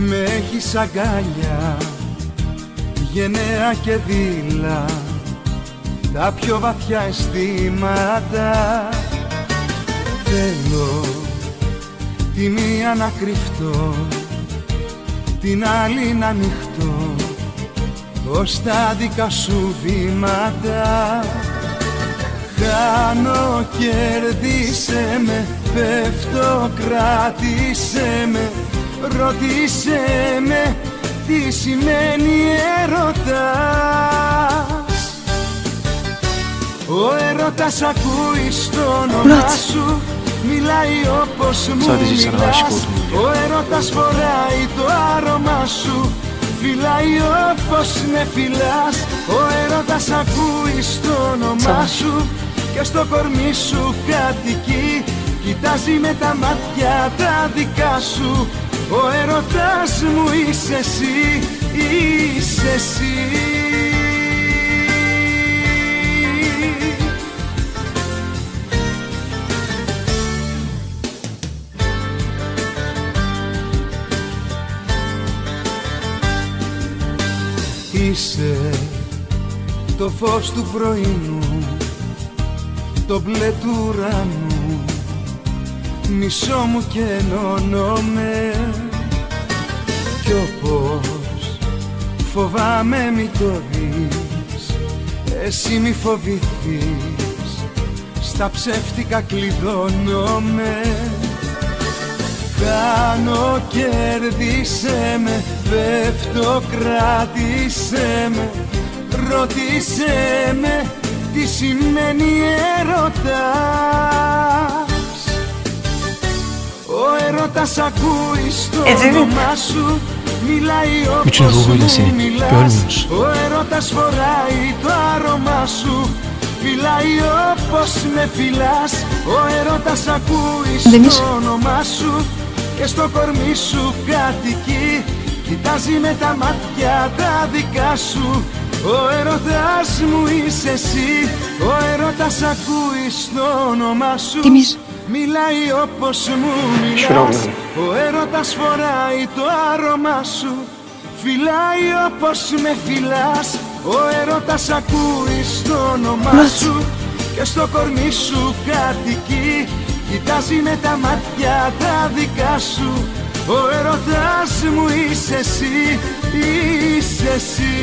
Με έχεις αγκάλια, γενναία και δειλά, τα πιο βαθιά αισθήματα. Θέλω τη μία να κρυφτώ, την άλλη να ανοιχτώ ως τα δικά σου βήματα. Χάνω, κέρδισε με, πέφτω, κράτησε με, ρωτήσε με τι σημαίνει έρωτας. Ο έρωτας ακούει στο όνομά σου, μιλάει όπως μου μιλάς. Ο έρωτας φοράει το άρωμά σου, φυλάει όπως με φυλάς. Ο έρωτας ακούει στο όνομά σου και στο κορμί σου κατοικεί, κοιτάζει με τα μάτια τα δικά σου. Ο έρωτας μου είσαι εσύ, είσαι εσύ. Είσαι το φως του πρωινού, το μπλε του ουρανού, μισό μου και ενώνομαι. Κι όπως φοβάμαι μη το δεις, εσύ μη φοβηθείς, στα ψεύτικα κλειδώνομαι. Κάνω, κέρδισε με, πέφτω, κράτησε με, ρωτήσε με τι σημαίνει έρωτας. Ο έρωτας ακούει στο όνομά σου, μιλάει όπως μου μιλάς. Ο έρωτας φοράει το άρωμά σου, φυλάει όπως με φυλάς. Ο έρωτας ακούει στο όνομά σου και στο κορμί σου κατοικεί, κοιτάζει με τα μάτια τα δικά σου. Ο έρωτας μου είσαι εσύ, ο έρωτας ακούει στο όνομά σου, μιλάει όπως μου μιλάς. Ο έρωτας φοράει το άρωμά σου, φυλάει όπως με φυλάς. Ο έρωτας ακούει στο όνομά σου και στο κορμί σου κατοικεί, κοιτάζει με τα μάτια τα δικά σου. Ο έρωτας μου είσαι εσύ, είσαι εσύ.